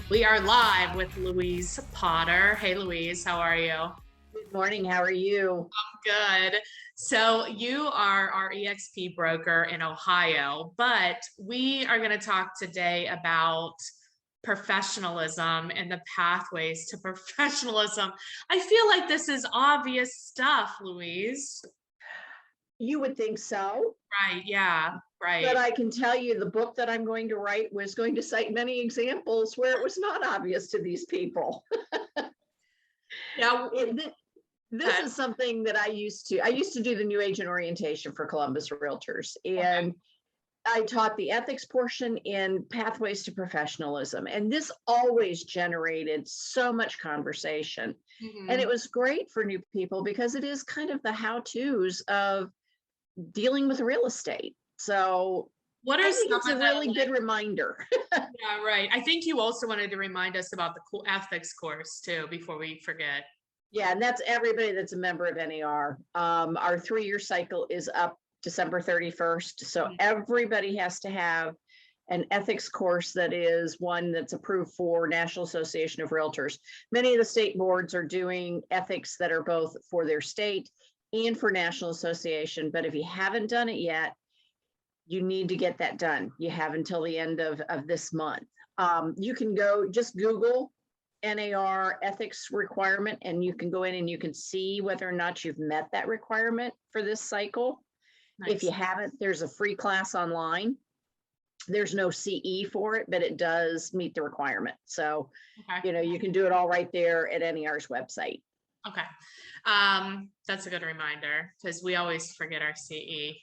We are live with Louise Potter. Hey, Louise, how are you? Good morning. How are you? Good. So, you are our EXP broker in Ohio, but we are going to talk today about professionalism and the pathways to professionalism. I feel like this is obvious stuff, Louise. You would think so, Right. Yeah. but Right. I can tell you the book that I'm going to write was going to cite many examples where it was not obvious to these people. Yeah. This is something that I used to do the new agent orientation for Columbus Realtors, Okay. and I taught the ethics portion in pathways to professionalism. And this always generated so much conversation. And it Mhm. was great for new people because it is kind of the how-tos of dealing with real estate. So What I are think some it's a of the really good reminder. Yeah, right. I think you also wanted to remind us about the ethics course too before we forget. Yeah, and that's everybody that's a member of NAR. Our 3-year cycle is up December 31st. So Mhm. everybody has to have an ethics course that is one that's approved for National Association of Realtors. Many of the state boards are doing ethics that are both for their state and for National Association. But if you haven't done it yet, you need to get that done. You have until the end of this month. You can go just Google NAR ethics requirement, and you can go in and you can see whether or not you've met that requirement for this cycle. If you Nice. haven't, there's a free class online. There's no CE for it, but it does meet the requirement. So, Okay. you can do it all right there at NAR's website. Okay. That's a good reminder because we always forget our CE.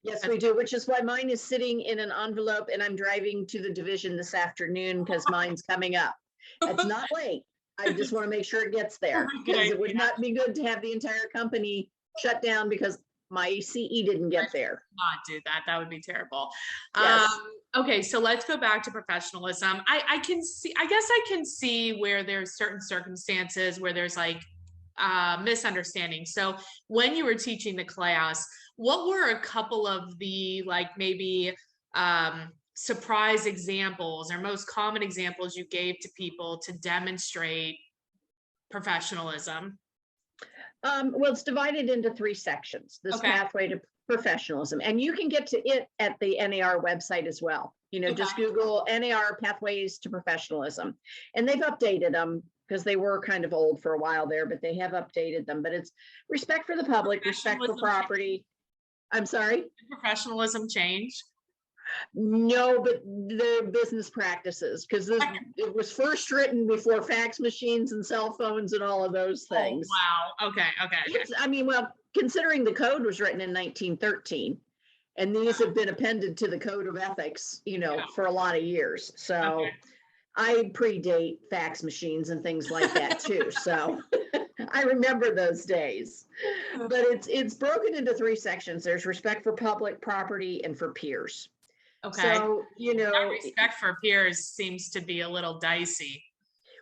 Yes, we do, which is why mine is sitting in an envelope and I'm driving to the division this afternoon because mine's coming up. It's not late. I just want to make sure it gets there Good because idea. it would not be good to have the entire company shut down because my CE didn't get there. Not do that. That would be terrible. Yes. Okay, so let's go back to professionalism. I can see, I guess I can see where there's certain circumstances where there's like misunderstanding. So when you were teaching the class, what were a couple of the like maybe surprise examples or most common examples you gave to people to demonstrate professionalism? Well, it's divided into 3 sections, this Okay. pathway to professionalism. And you can get to it at the NAR website as well. Just Okay. Google NAR pathways to professionalism. And they've updated them because they were kind of old for a while there, but they have updated them. But it's respect for the public, respect for Professionalism change. property. I'm sorry. Professionalism change. No, but the business practices, because it was first written before fax machines and cell phones and all of those Oh, things. wow. Okay. Okay. Okay. I mean, well, considering the code was written in 1913, and these have been appended to the code of ethics, Yeah. for a lot of years. Okay. So I predate fax machines and things like that too. So I remember those days. But it's broken into 3 sections. There's respect for public property and for peers. Okay. So, That respect for peers seems to be a little dicey.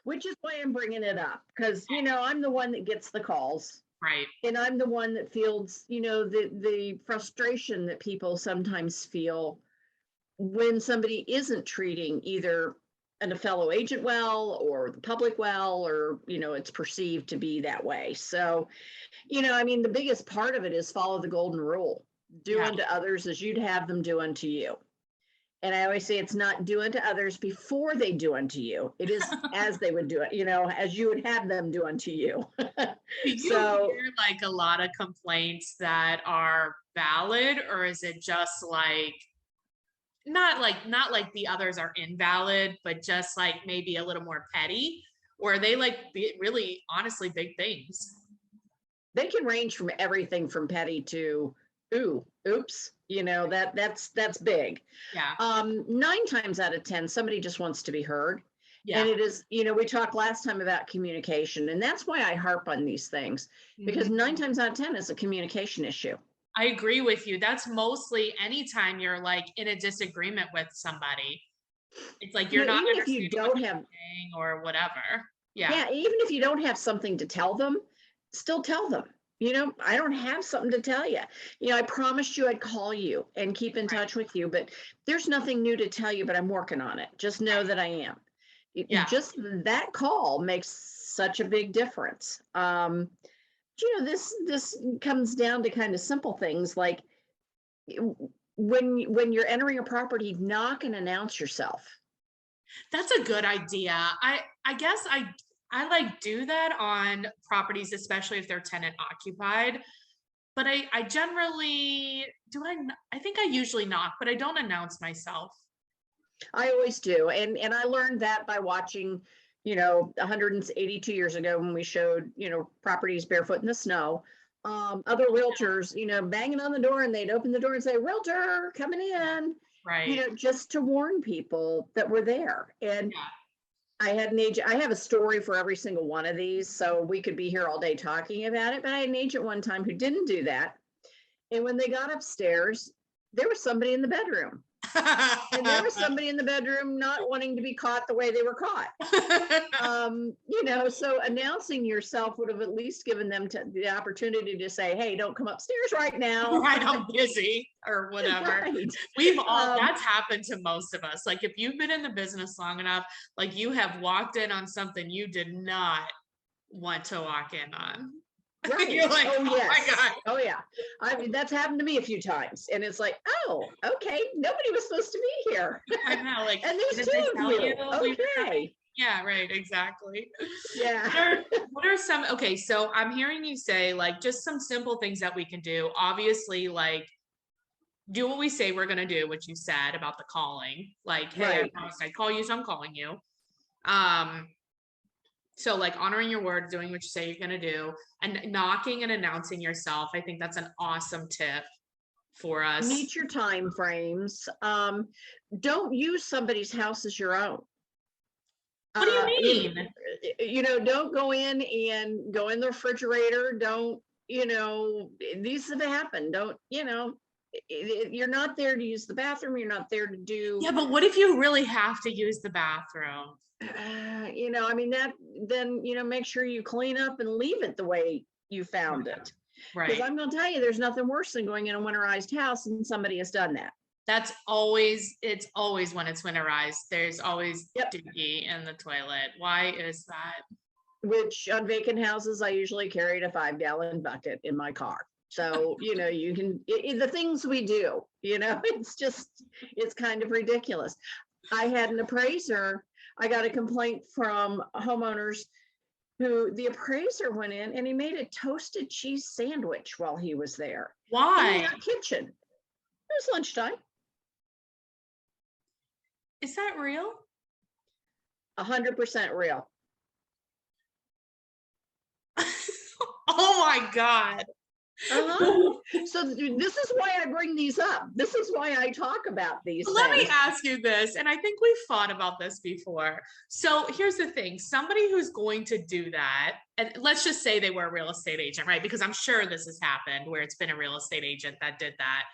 which is why I'm bringing it up because, I'm the one that gets the calls. Right. And I'm the one that feels, the frustration that people sometimes feel when somebody isn't treating either a fellow agent well or the public well, or, it's perceived to be that way. So, I mean, the biggest part of it is follow the golden rule. Do Yeah. unto others as you'd have them do unto you. And I always say it's not do unto others before they do unto you. It is as they would do it, as you would have them do unto you. Do you So hear like a lot of complaints that are valid, or is it just like not like the others are invalid, but just like maybe a little more petty? Or are they like really honestly big things? they can range from everything from petty to ooh, oops, that's big. Yeah. 9 times out of 10, somebody just wants to be heard. Yeah. And it is, we talked last time about communication, and that's why I harp on these things, because Mhm. 9 times out of 10 is a communication issue. I agree with you. That's mostly anytime you're like in a disagreement with somebody. It's like you're not Even if you understanding what don't they're have, saying or whatever. Yeah. yeah, even if you don't have something to tell them, still tell them. I don't have something to tell you. I promised you I'd call you and keep in Right. touch with you, but there's nothing new to tell you, but I'm working on it. Just know that I am. Yeah. Just that call makes such a big difference. This comes down to kind of simple things like when you're entering a property, knock and announce yourself. That's a good idea. I guess I like do that on properties, especially if they're tenant occupied. But I generally do I think I usually knock, but I don't announce myself. I always do. And I learned that by watching, 182 years ago when we showed, properties barefoot in the snow. Other realtors, banging on the door, and they'd open the door and say, "Realtor coming in," Right. just to warn people that were there. And Yeah. I have a story for every single one of these, so we could be here all day talking about it. But I had an agent one time who didn't do that. And when they got upstairs, there was somebody in the bedroom. And there was somebody in the bedroom not wanting to be caught the way they were caught. So announcing yourself would have at least given them the opportunity to say, "Hey, don't come upstairs right now." Right, I'm busy or whatever. Right. We've all that's happened to most of us. Like if you've been in the business long enough, like you have walked in on something you did not want to walk in on. Right. You're like, oh, oh yes. my God. Oh, yeah. I mean, that's happened to me a few times. And it's like, oh, okay. Nobody was supposed to be here. I know, like, And there's two of you. Okay. Yeah, right, exactly. Yeah. What are some, okay, so I'm hearing you say like just some simple things that we can do. Obviously, like do what we say we're gonna do, which you said about the calling. Like, hey, I Right. promised I'd call you, so I'm calling you. Um, so like honoring your word, doing what you say you're gonna do, and knocking and announcing yourself. I think that's an awesome tip for us. Meet your time frames. Don't use somebody's house as your own. What do you mean? Don't go in and go in the refrigerator. Don't, these have happened. Don't, you're not there to use the bathroom. You're not there to do. Yeah, but what if you really have to use the bathroom? Make sure you clean up and leave it the way you found it. Right. Because I'm going to tell you, there's nothing worse than going in a winterized house and somebody has done that. It's always when it's winterized, there's always dookie in the toilet. Why is that? Which on vacant houses, I usually carried a 5-gallon bucket in my car. So, you can, the things we do, it's kind of ridiculous. I had an appraiser, I got a complaint from homeowners who the appraiser went in and he made a toasted cheese sandwich while he was there. Why? In their kitchen. It was lunchtime. Is that real? 100% real. Oh my God. So this is why I bring these up. This is why I talk about these things. Let me ask you this, and I think we've thought about this before. So here's the thing, somebody who's going to do that, and let's just say they were a real estate agent, right? Because I'm sure this has happened where it's been a real estate agent that did that.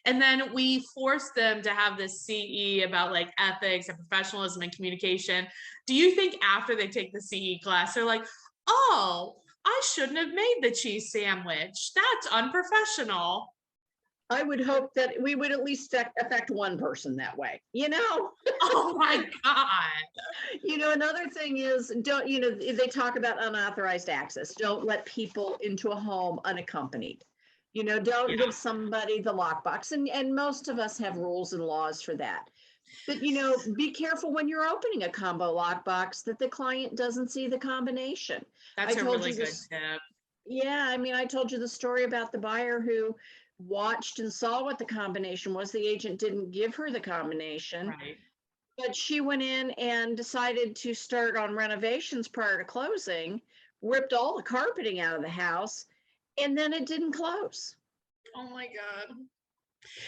And then we force them to have this CE about like ethics and professionalism and communication. Do you think after they take the CE class, they're like, oh, I shouldn't have made the cheese sandwich. That's unprofessional. I would hope that we would at least affect one person that way, Oh my God. Another thing is, they talk about unauthorized access. Don't let people into a home unaccompanied. Don't give somebody the lockbox. And most of us have rules and laws for that. But, be careful when you're opening a combo lockbox that the client doesn't see the combination. That's a really good tip. Yeah, I told you the story about the buyer who watched and saw what the combination was. The agent didn't give her the combination. Right. But she went in and decided to start on renovations prior to closing, ripped all the carpeting out of the house, and then it didn't close. Oh my God.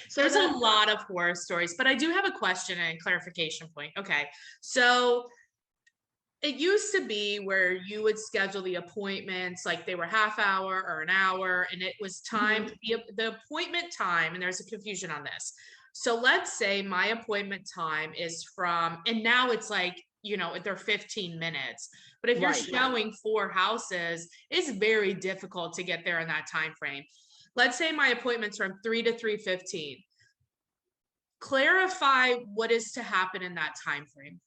So there's a lot of horror stories, but I do have a question and a clarification point. Okay. So it used to be where you would schedule the appointments, like they were half hour or an hour, and it was timed the appointment time. And there's a confusion on this. So let's say my appointment time is from, and now it's like, they're 15 minutes. But if you're showing 4 houses, it's very difficult to get there in that time frame. Let's say my appointment's from 3 to 3:15. Clarify what is to happen in that time frame.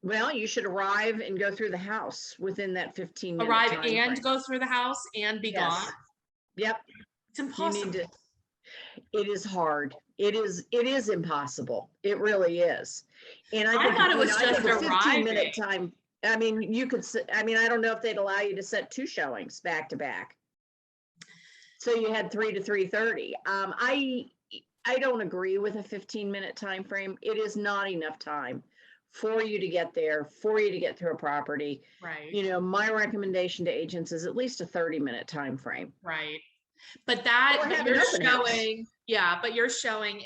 Well, you should arrive and go through the house within that 15-minute Arrive time and frame. go through the house and be gone? Yes. Yep. It's You need impossible. to, it is hard. It is impossible. It really is. And I I think, thought it you know, was I just think a 15-minute arriving. time, I mean, you could, I mean, I don't know if they'd allow you to set 2 showings back to back. So you had 3 to 3:30. I don't agree with a 15-minute time frame. It is not enough time for you to get there, for you to get through a property. Right, You know, my recommendation to agents is at least a 30-minute time frame. right. But Or have an you're open house. showing, yeah, but your showing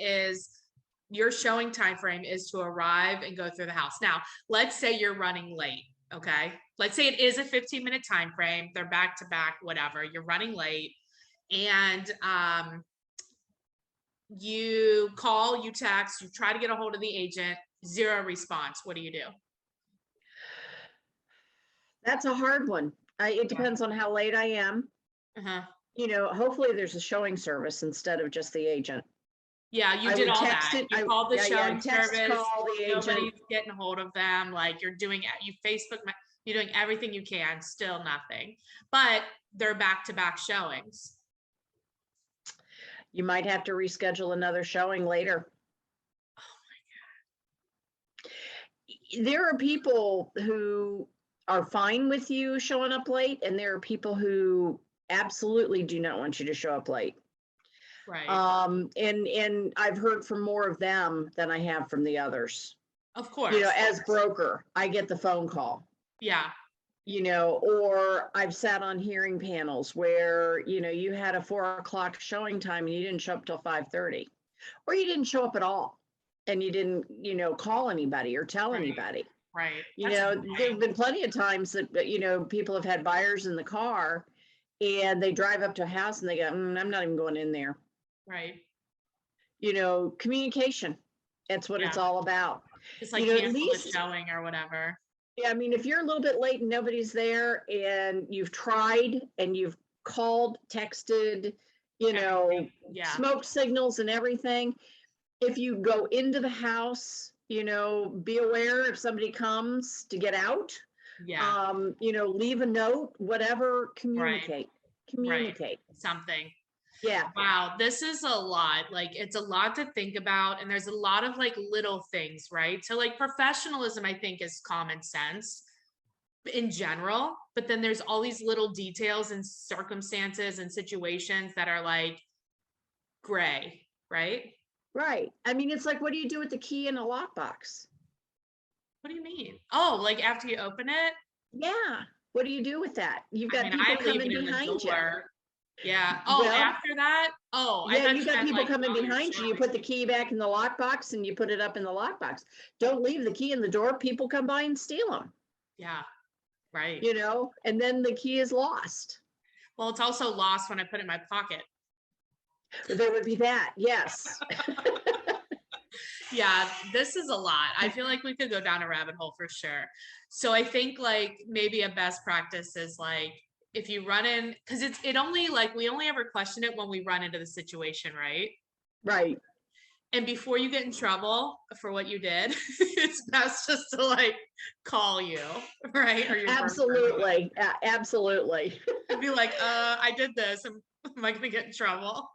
time frame is to arrive and go through the house. Now, let's say you're running late, okay? Let's say it is a 15-minute time frame. They're back to back, whatever. You're running late, and you call, you text, you try to get a hold of the agent, zero response. What do you do? That's a hard one. It Yeah. depends on how late I am. Uh-huh. You know, hopefully there's a showing service instead of just the agent. Yeah, you I did would all text that. it. You called the showing Text, service. call the agent. Nobody's getting a hold of them. Like you're doing, you're doing everything you can, still nothing. But they're back-to-back showings. You might have to reschedule another showing later. There are people who are fine with you showing up late, and there are people who absolutely do not want you to show up late. Right. And I've heard from more of them than I have from the others. Of course. You know, as broker, I get the phone call. Yeah. You know, or I've sat on hearing panels where, you know, you had a 4 o'clock showing time and you didn't show up till 5:30, or you didn't show up at all and you didn't, you know, call anybody or tell anybody. Right. You know, That's there've been plenty of times that, you know, people have had buyers in the car and they drive up to a house and they go, I'm not even going in there. right. You know, communication. That's what it's Yeah. all about. Just like You know, at cancel least, the showing or whatever. yeah, I mean, if you're a little bit late and nobody's there and you've tried and you've called, texted, you know, Everything. Yeah. smoke signals and everything, if you go into the house, you know, be aware if somebody comes to get out, Yeah. you know, leave a note, whatever, Right. communicate. Something. Yeah, Wow, this is a lot. Like it's a lot to think about, and there's a lot of like little things, right? So like professionalism, I think, is common sense in general, but then there's all these little details and circumstances and situations that are like gray, right? right. I mean, it's like, what do you do with the key in a lockbox? What do you mean? Oh, like after you open it? Yeah, what do you do with that? You've I got mean, people I leave coming it in the behind you. door. Yeah. Oh, Well, after that? Oh, I yeah, thought you you got meant people like coming while you're behind you. You showing. put the key back in the lockbox and you put it up in the lockbox. Don't leave the key in the door. People come by and steal them, Yeah, right. you know, and then the key is lost. Well, it's also lost when I put it in my pocket. There would be that. Yes. Yeah, this is a lot. I feel like we could go down a rabbit hole for sure. So I think like maybe a best practice is like if you run in, because it only like we only ever question it when we run into the situation, right? Right. And before you get in trouble for what you did, it's best just to like call you, right? Or your broker. Absolutely. Absolutely. And be like, I did this. Am I gonna get in trouble?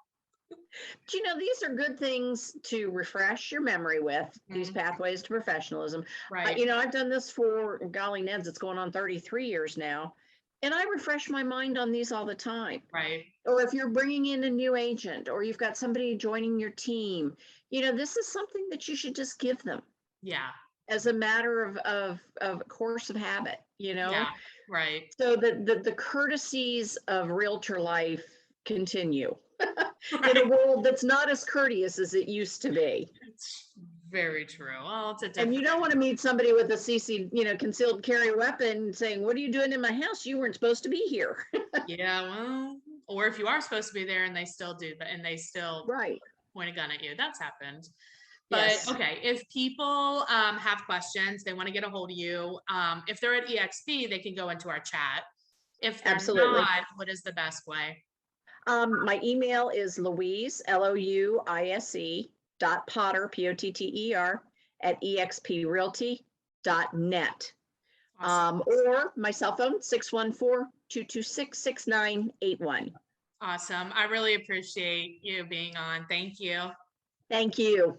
But you know, these are good things to refresh your memory with, these pathways to professionalism. Right. You know, I've done this for, golly, Neds, it's going on 33 years now. And I refresh my mind on these all the time. Right. Or if you're bringing in a new agent or you've got somebody joining your team, you know, this is something that you should just give them. Yeah. As a matter of course of habit, you know? Yeah. Right. So the courtesies of realtor life continue. Right. In a world that's not as courteous as it used to be. It's very true. Well, it's a And you don't want to meet somebody with a CC, you know, concealed carry weapon saying, what are you doing in my house? You weren't supposed to be here. Yeah, well, or if you are supposed to be there and they still do that and they still Right. point a gun at you, that's happened. But Yes. okay, if people have questions, they want to get a hold of you. If they're at EXP, they can go into our chat. If they're Absolutely. not, what is the best way? My email is Louise, Louise, .Potter, Potter, @exprealty.com. Awesome. Or my cell phone, 614-226-6981. Awesome. I really appreciate you being on. Thank you. Thank you.